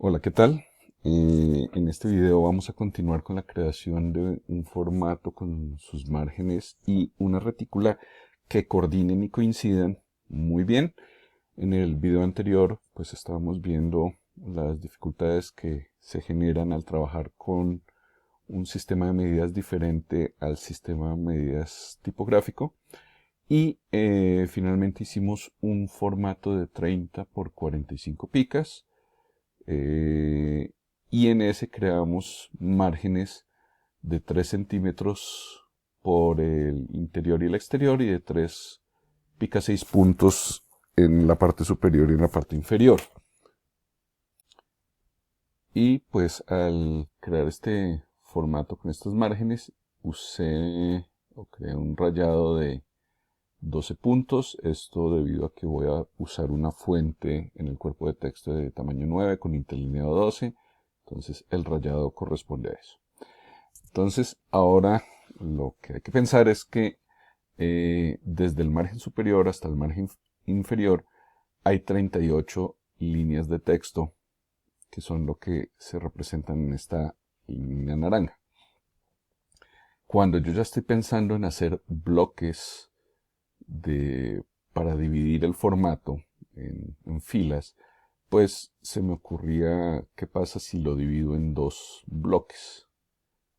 Hola, ¿qué tal? En este video vamos a continuar con la creación de un formato con sus márgenes y una retícula que coordinen y coincidan muy bien. En el video anterior pues estábamos viendo las dificultades que se generan al trabajar con un sistema de medidas diferente al sistema de medidas tipográfico y finalmente hicimos un formato de 30 por 45 picas. eh, y en ese creamos márgenes de 3 centímetros por el interior y el exterior y de 3 pica 6 puntos en la parte superior y en la parte inferior. Y pues al crear este formato con estos márgenes usé o creé un rayado de 12 puntos, esto debido a que voy a usar una fuente en el cuerpo de texto de tamaño 9 con interlineado 12, entonces el rayado corresponde a eso. Entonces ahora lo que hay que pensar es que desde el margen superior hasta el margen inferior hay 38 líneas de texto que son lo que se representan en esta línea naranja. Cuando yo ya estoy pensando en hacer bloques para dividir el formato en filas, pues se me ocurría qué pasa si lo divido en dos bloques.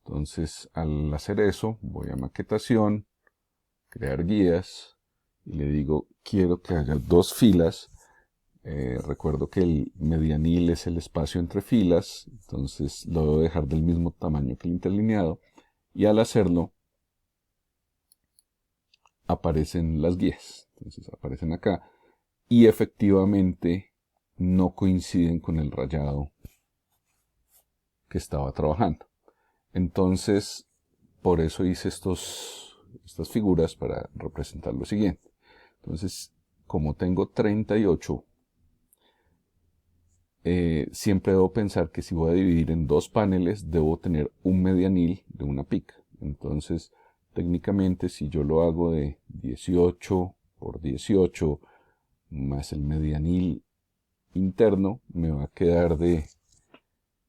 Entonces, al hacer eso, voy a maquetación, crear guías, y le digo, quiero que haya dos filas. Recuerdo que el medianil es el espacio entre filas, entonces lo debo dejar del mismo tamaño que el interlineado, y al hacerlo, aparecen las guías. Entonces aparecen acá y efectivamente no coinciden con el rayado que estaba trabajando. Entonces, por eso hice estas figuras para representar lo siguiente. Entonces, como tengo 38, siempre debo pensar que si voy a dividir en dos paneles, debo tener un medianil de una pica. Entonces, técnicamente, si yo lo hago de 18 por 18 más el medianil interno, me va a quedar de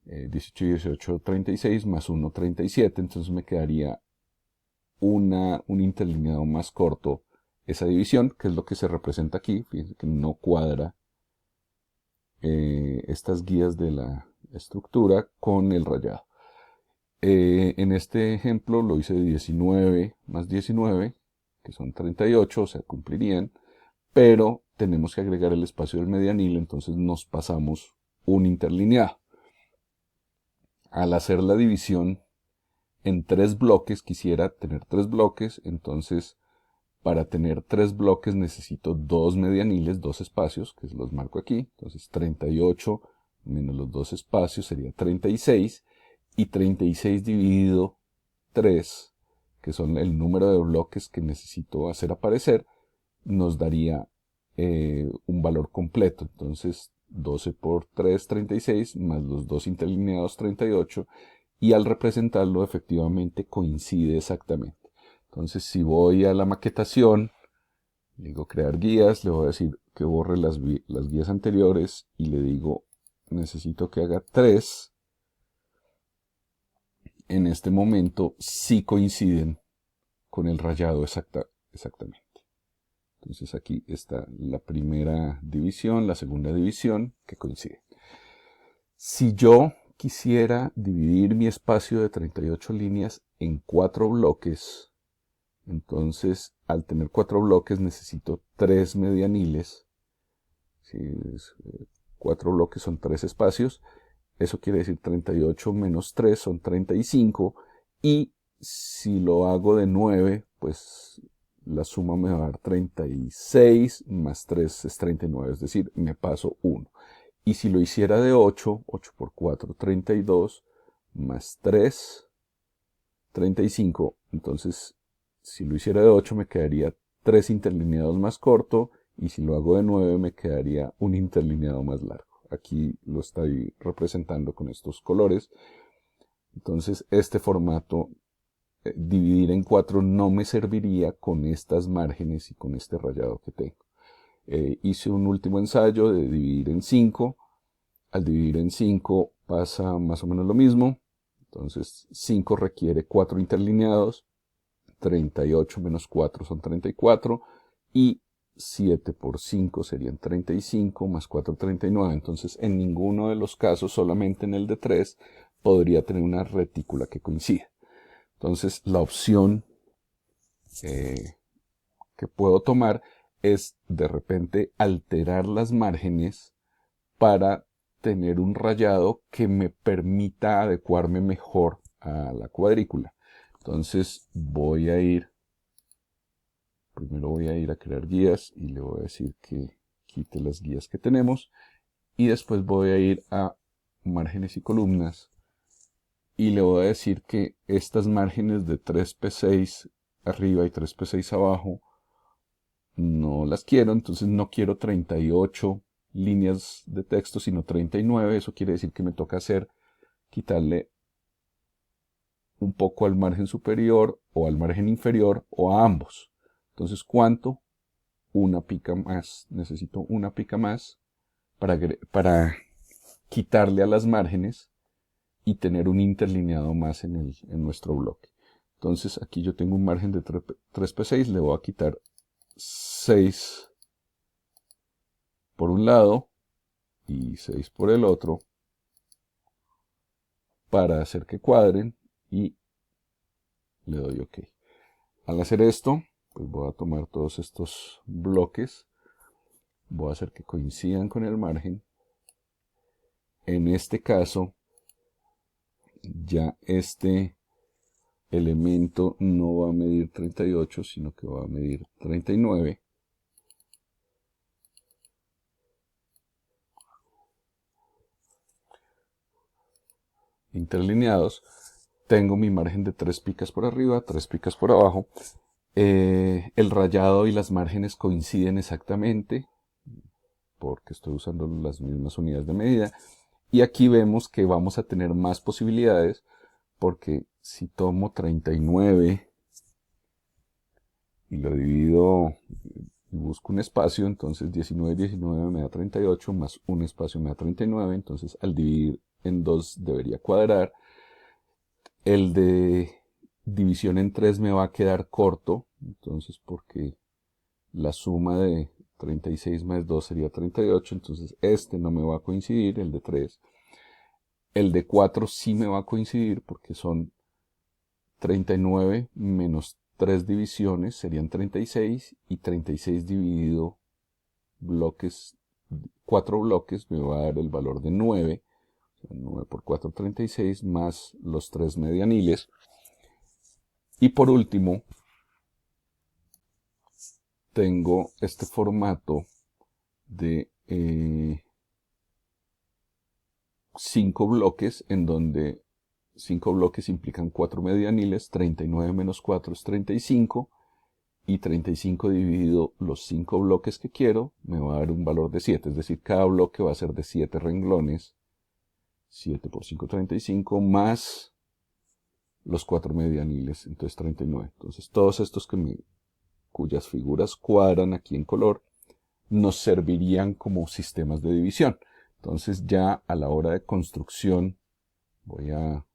18, 18, 36 más 1, 37. Entonces me quedaría un interlineado más corto esa división, que es lo que se representa aquí. Fíjense que no cuadra estas guías de la estructura con el rayado. En este ejemplo lo hice de 19 más 19, que son 38, o sea, cumplirían, pero tenemos que agregar el espacio del medianil, entonces nos pasamos un interlineado. Al hacer la división en tres bloques, quisiera tener tres bloques, entonces para tener tres bloques necesito dos medianiles, dos espacios, que los marco aquí. Entonces 38 menos los dos espacios sería 36, y 36 dividido 3, que son el número de bloques que necesito hacer aparecer, nos daría un valor completo. Entonces 12 por 3, 36, más los dos interlineados 38, y al representarlo efectivamente coincide exactamente. Entonces, si voy a la maquetación, le digo crear guías, le voy a decir que borre las guías anteriores y le digo necesito que haga 3. En este momento sí coinciden con el rayado exactamente. Entonces aquí está la primera división, la segunda división que coinciden. Si yo quisiera dividir mi espacio de 38 líneas en 4 bloques, entonces al tener 4 bloques necesito 3 medianiles. Si 4 bloques son 3 espacios, eso quiere decir 38 menos 3 son 35, y si lo hago de 9, pues la suma me va a dar 36, más 3 es 39, es decir, me paso 1. Y si lo hiciera de 8, 8 por 4, 32, más 3, 35. Entonces, si lo hiciera de 8 me quedaría 3 interlineados más corto, y si lo hago de 9 me quedaría un interlineado más largo. Aquí lo estoy representando con estos colores. Entonces, este formato, dividir en 4 no me serviría con estas márgenes y con este rayado que tengo. Hice un último ensayo de dividir en 5. Al dividir en 5 pasa más o menos lo mismo. Entonces 5 requiere 4 interlineados. 38 menos 4 son 34. Y 7 por 5 serían 35, más 4, 39. Entonces en ninguno de los casos, solamente en el de 3, podría tener una retícula que coincida. Entonces la opción que puedo tomar es de repente alterar las márgenes para tener un rayado que me permita adecuarme mejor a la cuadrícula. Entonces primero voy a ir a crear guías y le voy a decir que quite las guías que tenemos, y después voy a ir a márgenes y columnas y le voy a decir que estas márgenes de 3p6 arriba y 3p6 abajo no las quiero. Entonces no quiero 38 líneas de texto, sino 39. Eso quiere decir que me toca quitarle un poco al margen superior o al margen inferior o a ambos. Entonces, ¿cuánto? Una pica más. Necesito una pica más para quitarle a las márgenes y tener un interlineado más en nuestro bloque. Entonces aquí yo tengo un margen de 3p6, le voy a quitar 6 por un lado y 6 por el otro para hacer que cuadren, y le doy OK. Al hacer esto, pues voy a tomar todos estos bloques, voy a hacer que coincidan con el margen. En este caso, ya este elemento no va a medir 38, sino que va a medir 39. Interlineados. Tengo mi margen de 3 picas por arriba, 3 picas por abajo. El rayado y las márgenes coinciden exactamente porque estoy usando las mismas unidades de medida. Y aquí vemos que vamos a tener más posibilidades, porque si tomo 39 y lo divido y busco un espacio, entonces 19, 19 me da 38, más un espacio me da 39, entonces al dividir en 2 debería cuadrar. El de división en 3 me va a quedar corto, entonces porque la suma de 36 más 2 sería 38, entonces este no me va a coincidir, el de 3. El de 4 sí me va a coincidir porque son 39 menos 3 divisiones, serían 36, y 36 dividido 4 bloques me va a dar el valor de 9. 9 por 4, 36, más los 3 medianiles. Y por último, tengo este formato de 5 bloques, en donde 5 bloques implican 4 medianiles. 39 menos 4 es 35, y 35 dividido los 5 bloques que quiero me va a dar un valor de 7, es decir, cada bloque va a ser de 7 renglones. 7 por 5, 35, más los 4 medianiles, entonces 39. Entonces todos estos cuyas figuras cuadran aquí en color, nos servirían como sistemas de división. Entonces ya a la hora de construcción voy a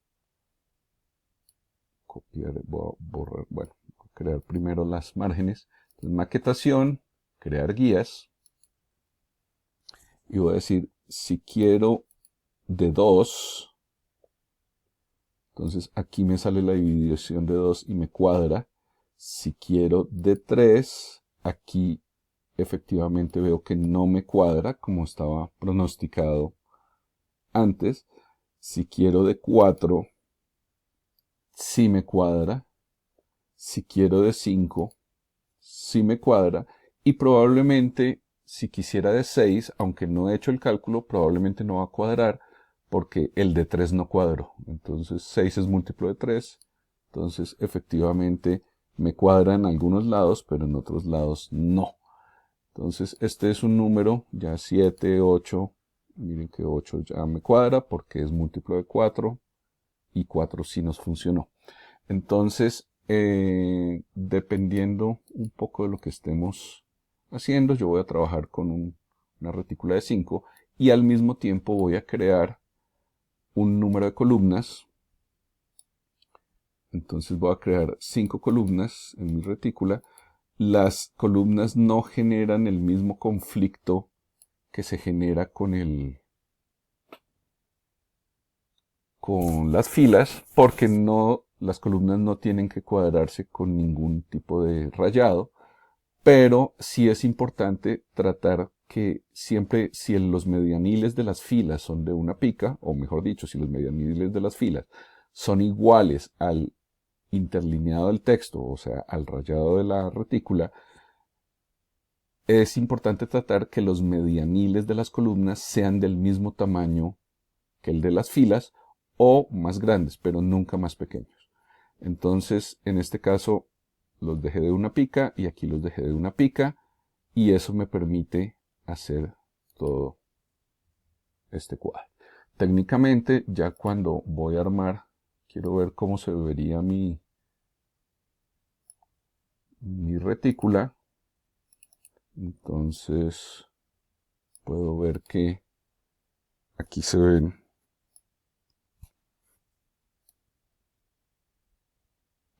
copiar, voy a borrar, bueno, crear primero las márgenes. Entonces, maquetación, crear guías, y voy a decir, si quiero de 2, entonces aquí me sale la división de 2 y me cuadra. Si quiero de 3, aquí efectivamente veo que no me cuadra como estaba pronosticado antes. Si quiero de 4, sí me cuadra. Si quiero de 5, sí me cuadra. Y probablemente si quisiera de 6, aunque no he hecho el cálculo, probablemente no va a cuadrar, porque el de 3 no cuadró. Entonces 6 es múltiplo de 3. Entonces efectivamente me cuadra en algunos lados, pero en otros lados no. Entonces este es un número, ya 7, 8. Miren que 8 ya me cuadra porque es múltiplo de 4. Y 4 sí nos funcionó. Entonces, dependiendo un poco de lo que estemos haciendo, yo voy a trabajar con una retícula de 5, y al mismo tiempo voy a crear un número de columnas. Entonces voy a crear 5 columnas en mi retícula. Las columnas no generan el mismo conflicto que se genera con las filas, porque las columnas no tienen que cuadrarse con ningún tipo de rayado, pero sí es importante tratar que siempre, si los medianiles de las filas son de una pica, o mejor dicho, si los medianiles de las filas son iguales al interlineado del texto, o sea, al rayado de la retícula, es importante tratar que los medianiles de las columnas sean del mismo tamaño que el de las filas o más grandes, pero nunca más pequeños. Entonces, en este caso, los dejé de una pica y aquí los dejé de una pica, y eso me permite hacer todo este cuadro. Técnicamente, ya cuando voy a armar, quiero ver cómo se vería mi retícula. Entonces puedo ver que aquí se ven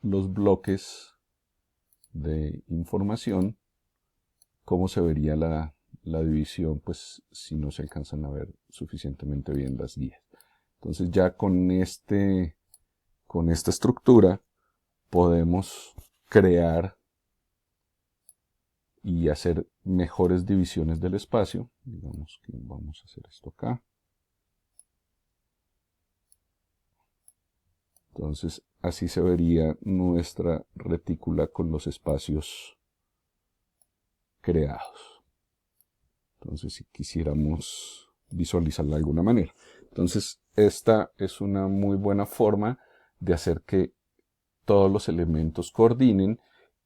los bloques de información, cómo se vería la división, pues si no se alcanzan a ver suficientemente bien las guías. Entonces ya con esta estructura podemos crear y hacer mejores divisiones del espacio. Digamos que vamos a hacer esto acá. Entonces así se vería nuestra retícula con los espacios creados. Entonces si quisiéramos visualizarla de alguna manera. Entonces esta es una muy buena forma de hacer que todos los elementos coordinen,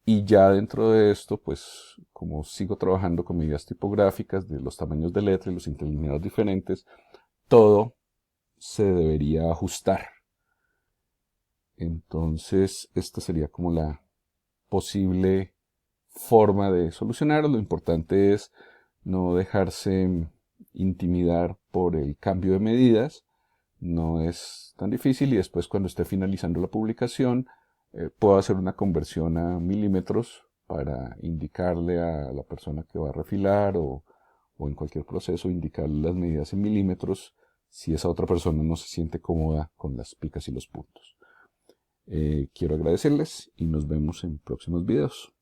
y ya dentro de esto, pues como sigo trabajando con medidas tipográficas de los tamaños de letra y los interlineados diferentes, todo se debería ajustar. Entonces esta sería como la posible forma de solucionarlo. Lo importante es no dejarse intimidar por el cambio de medidas. No es tan difícil, y después cuando esté finalizando la publicación puedo hacer una conversión a milímetros para indicarle a la persona que va a refilar, o en cualquier proceso indicarle las medidas en milímetros si esa otra persona no se siente cómoda con las picas y los puntos. Quiero agradecerles y nos vemos en próximos videos.